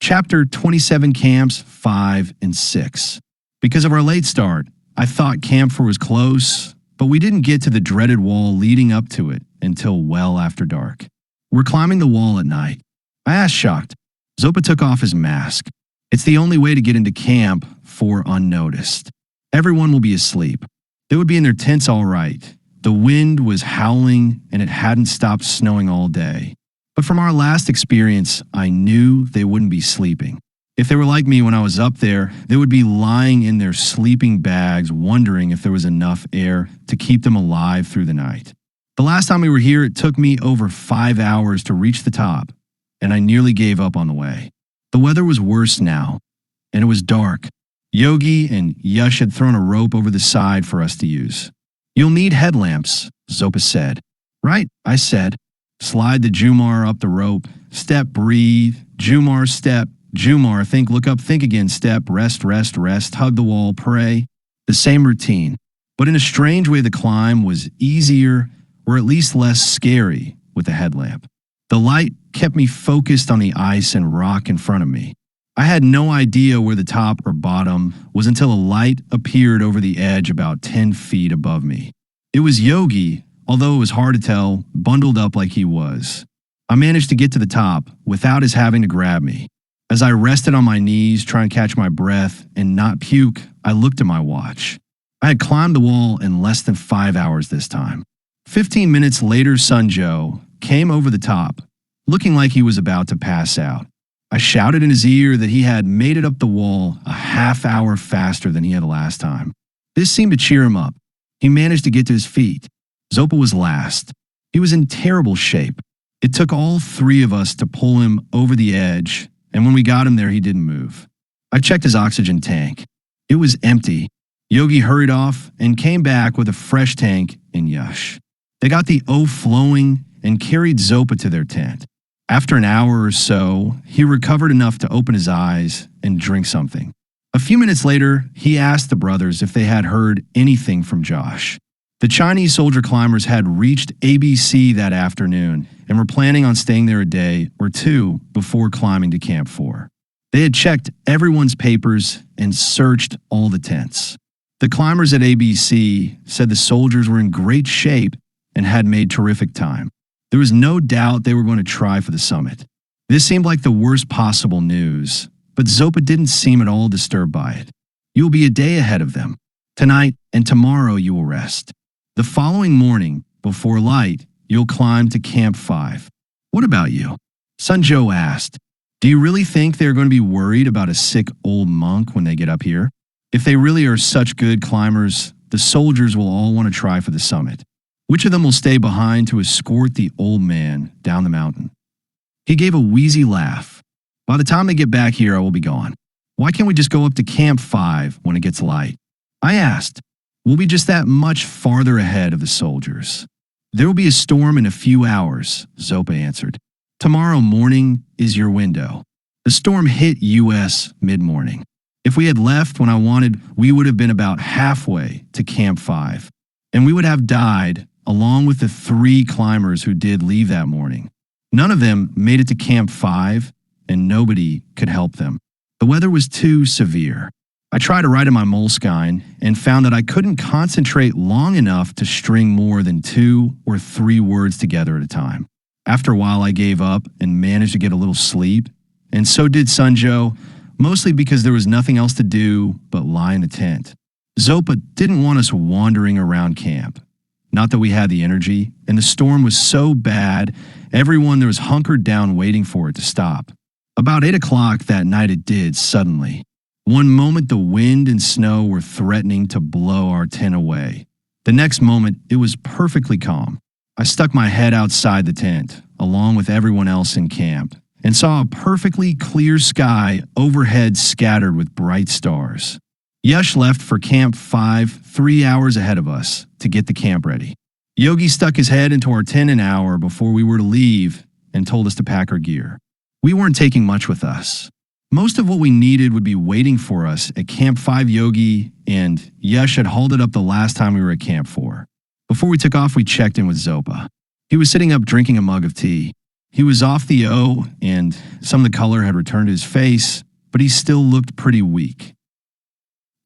Chapter 27 Camps 5 and 6. Because of our late start, I thought Camp 4 was close, but we didn't get to the dreaded wall leading up to it until well after dark. We're climbing the wall at night. I asked shocked. Zopa took off his mask. It's the only way to get into Camp 4 unnoticed. Everyone will be asleep. They would be in their tents all right. The wind was howling and it hadn't stopped snowing all day. But from our last experience, I knew they wouldn't be sleeping. If they were like me when I was up there, they would be lying in their sleeping bags wondering if there was enough air to keep them alive through the night. The last time we were here, it took me over 5 hours to reach the top, and I nearly gave up on the way. The weather was worse now, and it was dark. Yogi and Yash had thrown a rope over the side for us to use. "You'll need headlamps," Zopa said. "Right," I said. Slide the Jumar up the rope. Step, breathe. Jumar, step. Jumar, think, look up, think again. Step, rest, rest, rest. Hug the wall, pray. The same routine. But in a strange way, the climb was easier, or at least less scary, with the headlamp. The light kept me focused on the ice and rock in front of me. I had no idea where the top or bottom was until a light appeared over the edge about 10 feet above me. It was Yogi, although it was hard to tell, bundled up like he was. I managed to get to the top without his having to grab me. As I rested on my knees, trying to catch my breath and not puke, I looked at my watch. I had climbed the wall in less than 5 hours this time. 15 minutes later, Sunjo came over the top, looking like he was about to pass out. I shouted in his ear that he had made it up the wall a half hour faster than he had last time. This seemed to cheer him up. He managed to get to his feet. Zopa was last. He was in terrible shape. It took all three of us to pull him over the edge, and when we got him there, he didn't move. I checked his oxygen tank. It was empty. Yogi hurried off and came back with a fresh tank and Yash. They got the O flowing and carried Zopa to their tent. After an hour or so, he recovered enough to open his eyes and drink something. A few minutes later, he asked the brothers if they had heard anything from Josh. The Chinese soldier climbers had reached ABC that afternoon and were planning on staying there a day or two before climbing to Camp 4. They had checked everyone's papers and searched all the tents. The climbers at ABC said the soldiers were in great shape and had made terrific time. There was no doubt they were going to try for the summit. This seemed like the worst possible news, but Zopa didn't seem at all disturbed by it. "You will be a day ahead of them. Tonight and tomorrow you will rest. The following morning, before light, you'll climb to Camp 5. What about you?" Sunjo asked. "Do you really think they're going to be worried about a sick old monk when they get up here? If they really are such good climbers, the soldiers will all want to try for the summit. Which of them will stay behind to escort the old man down the mountain?" He gave a wheezy laugh. "By the time they get back here, I will be gone. Why can't we just go up to Camp 5 when it gets light?" I asked. "We'll be just that much farther ahead of the soldiers." "There will be a storm in a few hours," Zopa answered. "Tomorrow morning is your window." The storm hit US mid-morning. If we had left when I wanted, we would have been about halfway to Camp 5, and we would have died along with the 3 climbers who did leave that morning. None of them made it to Camp 5, and nobody could help them. The weather was too severe. I tried to write in my Moleskine and found that I couldn't concentrate long enough to string more than 2 or 3 words together at a time. After a while, I gave up and managed to get a little sleep, and so did Sunjo, mostly because there was nothing else to do but lie in the tent. Zopa didn't want us wandering around camp. Not that we had the energy, and the storm was so bad, everyone there was hunkered down waiting for it to stop. About 8 o'clock that night it did, suddenly. One moment the wind and snow were threatening to blow our tent away. The next moment it was perfectly calm. I stuck my head outside the tent, along with everyone else in camp, and saw a perfectly clear sky overhead scattered with bright stars. Yash left for Camp 5 3 hours ahead of us to get the camp ready. Yogi stuck his head into our tent an hour before we were to leave and told us to pack our gear. We weren't taking much with us. Most of what we needed would be waiting for us at Camp 5. Yogi and Yash had hauled it up the last time we were at Camp 4. Before we took off, we checked in with Zopa. He was sitting up drinking a mug of tea. He was off the O, and some of the color had returned to his face, but he still looked pretty weak.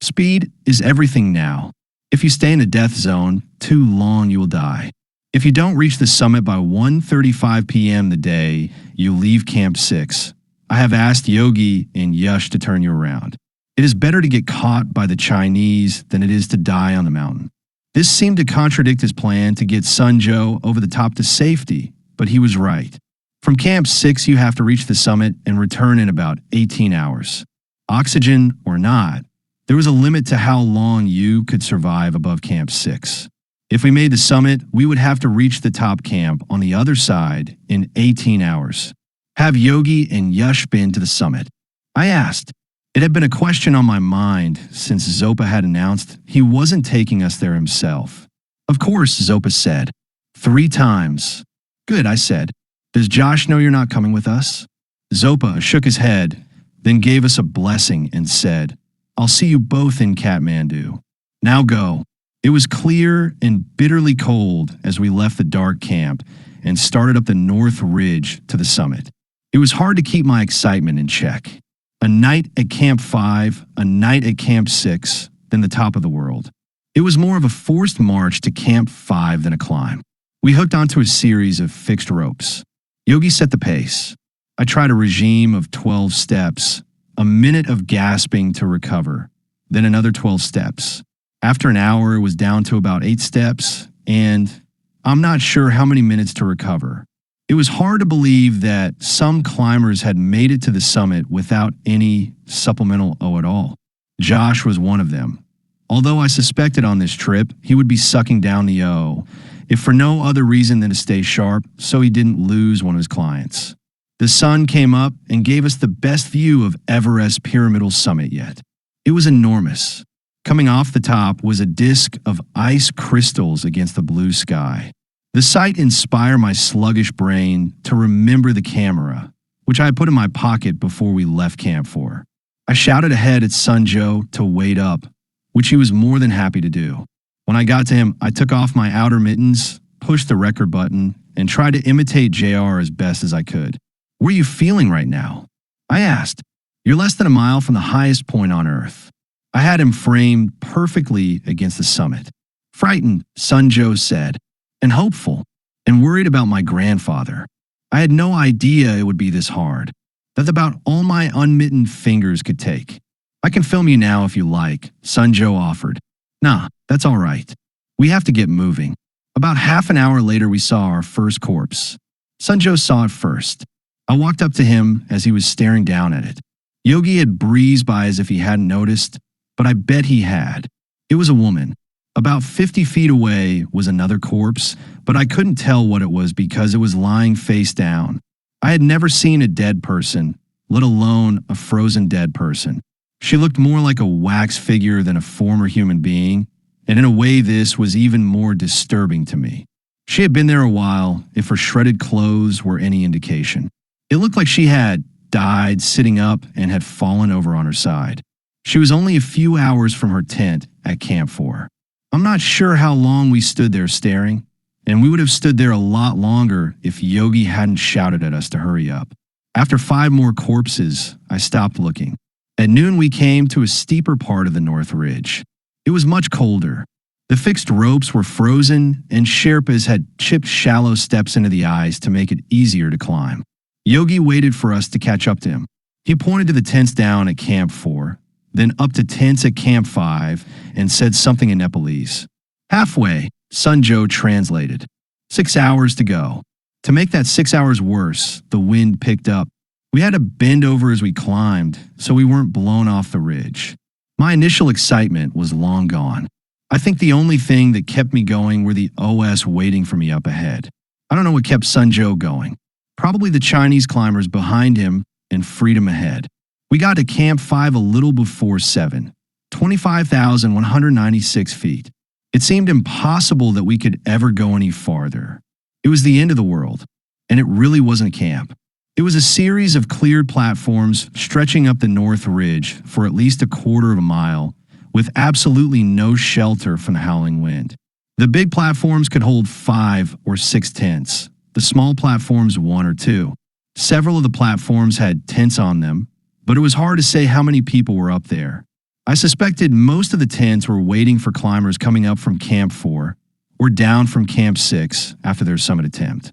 Speed is everything now. If you stay in a death zone too long, you will die. If you don't reach the summit by 1:35 p.m. the day you leave Camp 6, I have asked Yogi and Yash to turn you around. It is better to get caught by the Chinese than it is to die on the mountain. This seemed to contradict his plan to get Sunjo over the top to safety, but he was right. From Camp 6, you have to reach the summit and return in about 18 hours. Oxygen or not, there was a limit to how long you could survive above Camp 6. If we made the summit, we would have to reach the top camp on the other side in 18 hours. Have Yogi and Yash been to the summit? I asked. It had been a question on my mind since Zopa had announced he wasn't taking us there himself. Of course, Zopa said. 3 times. Good, I said. Does Josh know you're not coming with us? Zopa shook his head, then gave us a blessing and said, I'll see you both in Kathmandu. Now go. It was clear and bitterly cold as we left the dark camp and started up the north ridge to the summit. It was hard to keep my excitement in check. A night at Camp 5, a night at Camp 6, then the top of the world. It was more of a forced march to Camp 5 than a climb. We hooked onto a series of fixed ropes. Yogi set the pace. I tried a regime of 12 steps, a minute of gasping to recover, then another 12 steps. After an hour, it was down to about 8 steps, and I'm not sure how many minutes to recover. It was hard to believe that some climbers had made it to the summit without any supplemental O at all. Josh was one of them. Although I suspected on this trip he would be sucking down the O, if for no other reason than to stay sharp so he didn't lose one of his clients. The sun came up and gave us the best view of Everest's pyramidal summit yet. It was enormous. Coming off the top was a disk of ice crystals against the blue sky. The sight inspired my sluggish brain to remember the camera, which I had put in my pocket before we left Camp 4. I shouted ahead at Sunjo to wait up, which he was more than happy to do. When I got to him, I took off my outer mittens, pushed the record button, and tried to imitate JR as best as I could. What are you feeling right now? I asked. You're less than a mile from the highest point on Earth. I had him framed perfectly against the summit. Frightened, Sunjo said, and hopeful, and worried about my grandfather. I had no idea it would be this hard. That's about all my unmittened fingers could take. I can film you now if you like, Sunjo offered. Nah, that's all right. We have to get moving. About half an hour later, we saw our first corpse. Sunjo saw it first. I walked up to him as he was staring down at it. Yogi had breezed by as if he hadn't noticed, but I bet he had. It was a woman. About 50 feet away was another corpse, but I couldn't tell what it was because it was lying face down. I had never seen a dead person, let alone a frozen dead person. She looked more like a wax figure than a former human being, and in a way this was even more disturbing to me. She had been there a while, if her shredded clothes were any indication. It looked like she had died sitting up and had fallen over on her side. She was only a few hours from her tent at Camp 4. I'm not sure how long we stood there staring, and we would have stood there a lot longer if Yogi hadn't shouted at us to hurry up. After 5 more corpses, I stopped looking. At noon, we came to a steeper part of the North Ridge. It was much colder. The fixed ropes were frozen, and Sherpas had chipped shallow steps into the ice to make it easier to climb. Yogi waited for us to catch up to him. He pointed to the tents down at Camp 4, then up to tents at Camp 5, and said something in Nepalese. Halfway, Sunjo translated. 6 hours to go. To make that 6 hours worse, the wind picked up. We had to bend over as we climbed, so we weren't blown off the ridge. My initial excitement was long gone. I think the only thing that kept me going were the OS waiting for me up ahead. I don't know what kept Sunjo going. Probably the Chinese climbers behind him and freedom ahead. We got to Camp 5 a little before 7, 25,196 feet. It seemed impossible that we could ever go any farther. It was the end of the world, and it really wasn't a camp. It was a series of cleared platforms stretching up the North Ridge for at least a quarter of a mile, with absolutely no shelter from the howling wind. The big platforms could hold 5 or 6 tents, the small platforms 1 or 2. Several of the platforms had tents on them, but it was hard to say how many people were up there. I suspected most of the tents were waiting for climbers coming up from Camp 4 or down from Camp 6 after their summit attempt.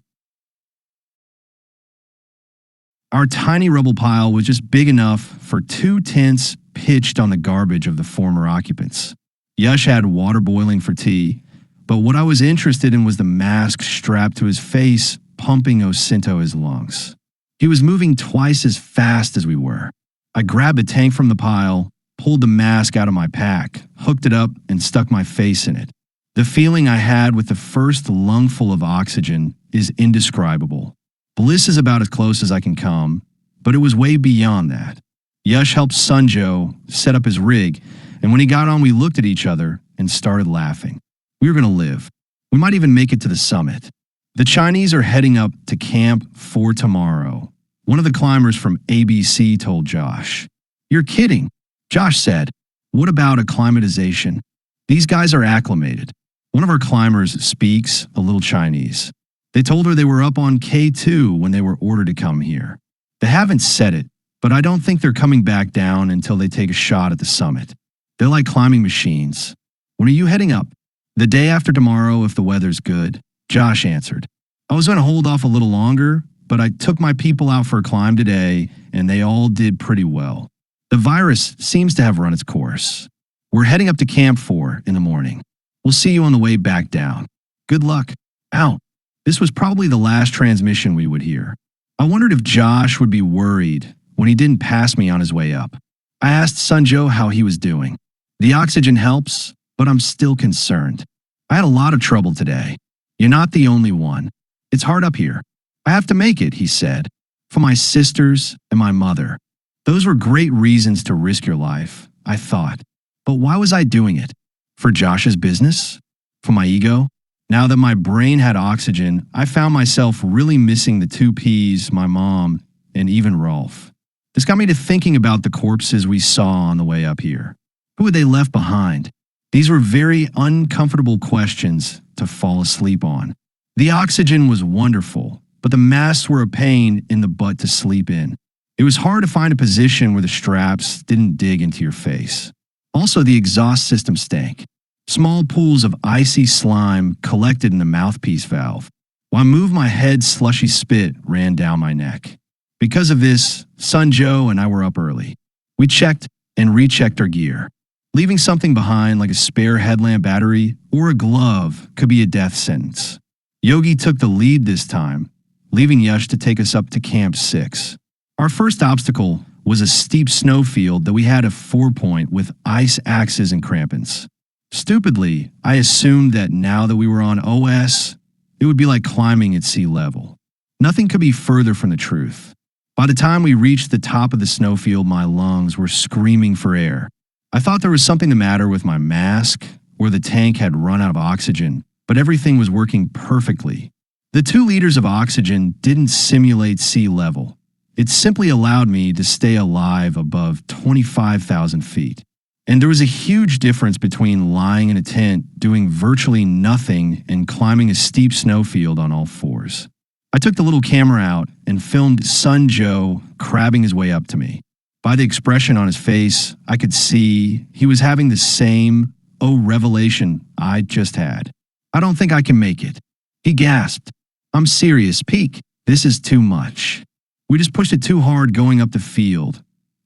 Our tiny rubble pile was just big enough for 2 tents pitched on the garbage of the former occupants. Yash had water boiling for tea, but what I was interested in was the mask strapped to his face, pumping Osinto his lungs. He was moving twice as fast as we were. I grabbed a tank from the pile, pulled the mask out of my pack, hooked it up, and stuck my face in it. The feeling I had with the first lungful of oxygen is indescribable. Bliss is about as close as I can come, but it was way beyond that. Yash helped Sunjo set up his rig, and when he got on, we looked at each other and started laughing. We were going to live. We might even make it to the summit. The Chinese are heading up to Camp 4 tomorrow. One of the climbers from ABC told Josh. You're kidding, Josh said. What about acclimatization? These guys are acclimated. One of our climbers speaks a little Chinese. They told her they were up on K2 when they were ordered to come here. They haven't said it, but I don't think they're coming back down until they take a shot at the summit. They're like climbing machines. When are you heading up? The day after tomorrow if the weather's good, Josh answered. I was going to hold off a little longer, but I took my people out for a climb today, and they all did pretty well. The virus seems to have run its course. We're heading up to Camp 4 in the morning. We'll see you on the way back down. Good luck. Out. This was probably the last transmission we would hear. I wondered if Josh would be worried when he didn't pass me on his way up. I asked Sunjo how he was doing. The oxygen helps, but I'm still concerned. I had a lot of trouble today. You're not the only one. It's hard up here. I have to make it, he said. For my sisters and my mother. Those were great reasons to risk your life, I thought. But why was I doing it? For Josh's business? For my ego? Now that my brain had oxygen, I found myself really missing the 2 Ps, my mom, and even Rolf. This got me to thinking about the corpses we saw on the way up here. Who had they left behind? These were very uncomfortable questions to fall asleep on. The oxygen was wonderful, but the masks were a pain in the butt to sleep in. It was hard to find a position where the straps didn't dig into your face. Also, the exhaust system stank. Small pools of icy slime collected in the mouthpiece valve. While I moved my head, slushy spit ran down my neck. Because of this, Sunjo and I were up early. We checked and rechecked our gear. Leaving something behind like a spare headlamp battery or a glove could be a death sentence. Yogi took the lead this time, leaving Yash to take us up to Camp 6. Our first obstacle was a steep snowfield that we had a 4-point with ice axes and crampons. Stupidly, I assumed that now that we were on OS, it would be like climbing at sea level. Nothing could be further from the truth. By the time we reached the top of the snowfield, my lungs were screaming for air. I thought there was something the matter with my mask or the tank had run out of oxygen, but everything was working perfectly. The 2 liters of oxygen didn't simulate sea level. It simply allowed me to stay alive above 25,000 feet. And there was a huge difference between lying in a tent, doing virtually nothing, and climbing a steep snowfield on all 4s. I took the little camera out and filmed Sunjo crabbing his way up to me. By the expression on his face, I could see he was having the same, oh revelation, I just had. I don't think I can make it. He gasped. I'm serious, Peak. This is too much. We just pushed it too hard going up the field.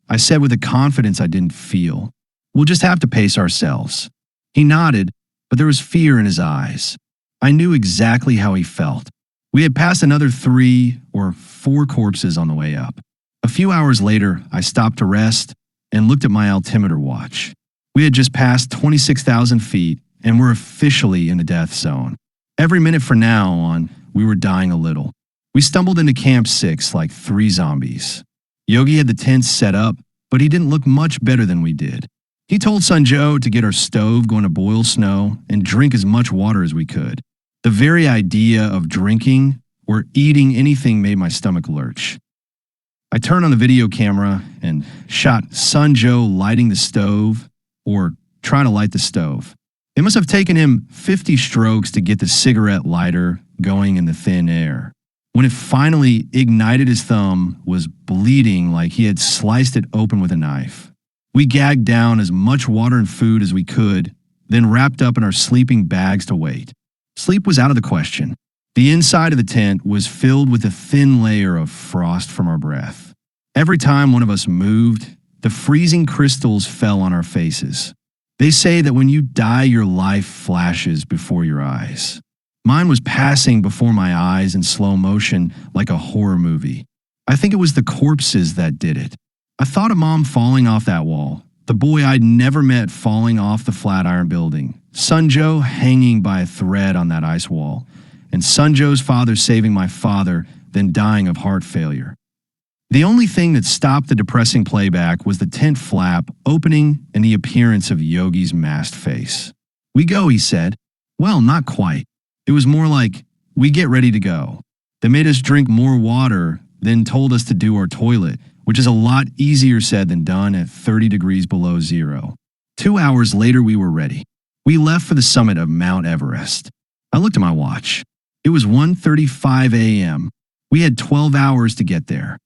I said with a confidence I didn't feel. We'll just have to pace ourselves. He nodded, but there was fear in his eyes. I knew exactly how he felt. We had passed another 3 or 4 corpses on the way up. A few hours later, I stopped to rest and looked at my altimeter watch. We had just passed 26,000 feet and were officially in the death zone. Every minute from now on, we were dying a little. We stumbled into Camp 6 like 3 zombies. Yogi had the tents set up, but he didn't look much better than we did. He told Sunjo to get our stove going to boil snow and drink as much water as we could. The very idea of drinking or eating anything made my stomach lurch. I turned on the video camera and shot Sunjo lighting the stove or trying to light the stove. It must have taken him 50 strokes to get the cigarette lighter going in the thin air. When it finally ignited, his thumb was bleeding like he had sliced it open with a knife. We gagged down as much water and food as we could, then wrapped up in our sleeping bags to wait. Sleep was out of the question. The inside of the tent was filled with a thin layer of frost from our breath. Every time one of us moved, the freezing crystals fell on our faces. They say that when you die, your life flashes before your eyes. Mine was passing before my eyes in slow motion like a horror movie. I think it was the corpses that did it. I thought of Mom falling off that wall, the boy I'd never met falling off the Flatiron building, Sunjo hanging by a thread on that ice wall, and Sunjo's father saving my father, then dying of heart failure. The only thing that stopped the depressing playback was the tent flap opening and the appearance of Yogi's masked face. "We go," he said. Well, not quite. It was more like, "We get ready to go." They made us drink more water, then told us to do our toilet, which is a lot easier said than done at 30 degrees below zero. 2 hours later, we were ready. We left for the summit of Mount Everest. I looked at my watch. It was 1:35 a.m. We had 12 hours to get there.